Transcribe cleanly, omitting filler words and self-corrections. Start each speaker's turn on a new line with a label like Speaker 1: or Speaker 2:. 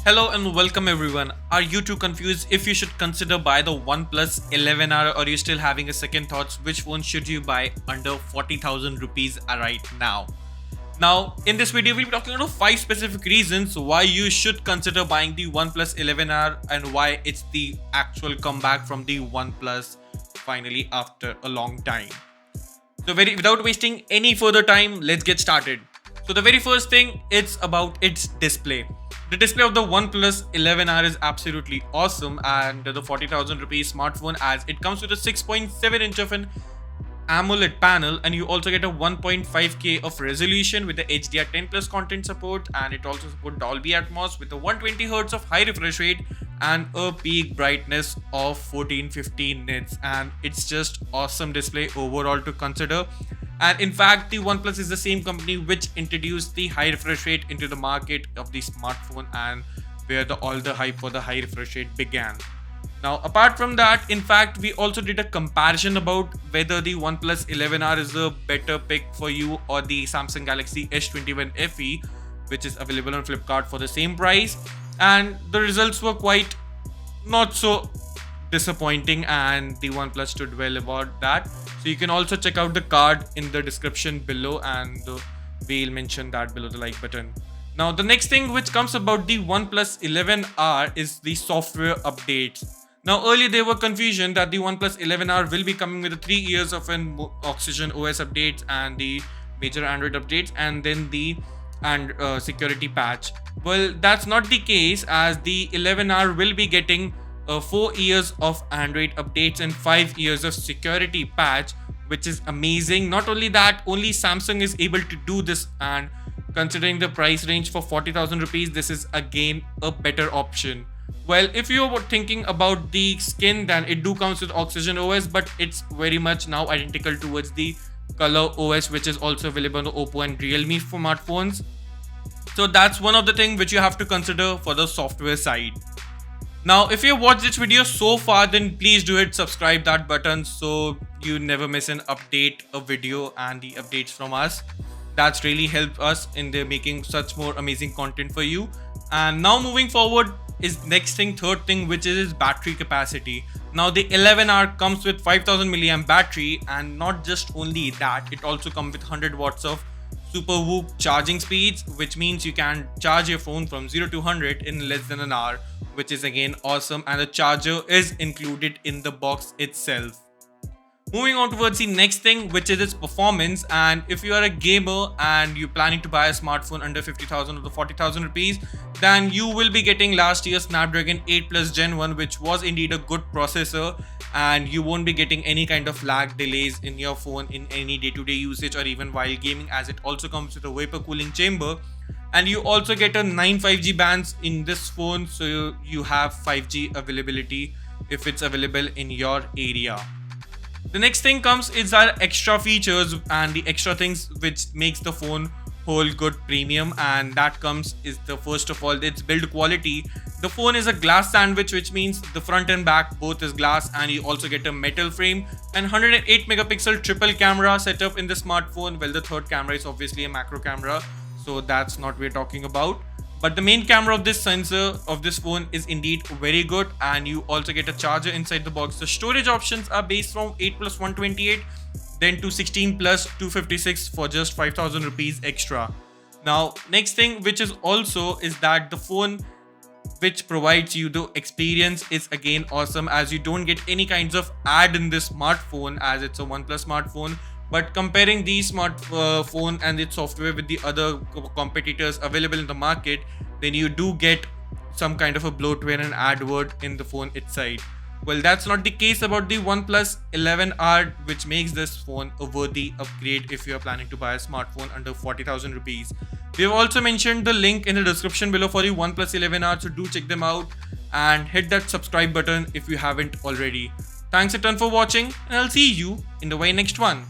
Speaker 1: Hello and welcome everyone. Are you too confused if you should consider buy the OnePlus 11R, or are you still having a second thoughts which phone should you buy under 40,000 rupees right now? Now in this video we'll be talking about 5 specific reasons why you should consider buying the OnePlus 11R and why it's the actual comeback from the OnePlus finally after a long time. So without wasting any further time, let's get started. So the very first thing, it's about its display. The display of the OnePlus 11R is absolutely awesome, and the 40,000 rupees smartphone, as it comes with a 6.7 inch of an AMOLED panel, and you also get a 1.5K of resolution with the HDR10 plus content support, and it also supports Dolby Atmos with a 120Hz of high refresh rate and a peak brightness of 1450 nits, and it's just awesome display overall to consider. And in fact, the OnePlus is the same company which introduced the high refresh rate into the market of the smartphone, and where all the hype for the high refresh rate began. Now, apart from that, in fact, we also did a comparison about whether the OnePlus 11R is a better pick for you or the Samsung Galaxy S21 FE, which is available on Flipkart for the same price. And the results were quite not so disappointing, and the OnePlus stood well about that. So you can also check out the card in the description below, and we'll mention that below the like button. Now, the next thing which comes about the OnePlus 11R is the software updates. Now, earlier there were confusion that the OnePlus 11R will be coming with 3 years of an Oxygen OS updates and the major Android updates, and then the security patch. Well, that's not the case, as the 11R will be getting 4 years of Android updates and 5 years of security patch, which is amazing. Not only that, only Samsung is able to do this, and considering the price range for 40,000 rupees, this is again a better option. Well, if you were thinking about the skin, then it do comes with Oxygen OS, but it's very much now identical towards the Color OS, which is also available on the Oppo and Realme smartphones. So that's one of the things which you have to consider for the software side. Now, if you watched this video so far, then please do hit subscribe that button so you never miss an update, a video, and the updates from us. That's really helped us in making such more amazing content for you. And now moving forward is third thing, which is battery capacity. Now the 11R comes with 5000 milliamp battery, and not just only that, it also comes with 100 watts of super whoop charging speeds, which means you can charge your phone from 0 to 100 in less than an hour, which is again awesome, and the charger is included in the box itself. Moving on towards the next thing, which is its performance. And if you are a gamer and you're planning to buy a smartphone under 50,000 or the 40,000 rupees, then you will be getting last year's Snapdragon 8 Plus Gen 1, which was indeed a good processor, and you won't be getting any kind of lag delays in your phone in any day-to-day usage or even while gaming, as it also comes with a vapor cooling chamber. And you also get a 9 5G bands in this phone, so you have 5G availability if it's available in your area. The next thing comes is our extra features and the extra things which makes the phone whole good premium, and that comes is the first of all its build quality. The phone is a glass sandwich, which means the front and back both is glass, and you also get a metal frame and 108 megapixel triple camera setup in the smartphone. Well, the third camera is obviously a macro camera, so that's not what we're talking about. But the main camera of this sensor of this phone is indeed very good, and you also get a charger inside the box. The storage options are based from 8 plus 128, then to 16 plus 256 for just 5000 rupees extra. Now, next thing which is also is that the phone which provides you the experience is again awesome, as you don't get any kinds of ad in this smartphone, as it's a OnePlus smartphone. But comparing the smartphone and its software with the other competitors available in the market, then you do get some kind of a bloatware and ad word in the phone itself. Well, that's not the case about the OnePlus 11R, which makes this phone a worthy upgrade if you are planning to buy a smartphone under 40,000 rupees. We have also mentioned the link in the description below for the OnePlus 11R, so do check them out and hit that subscribe button if you haven't already. Thanks a ton for watching, and I'll see you in the very next one.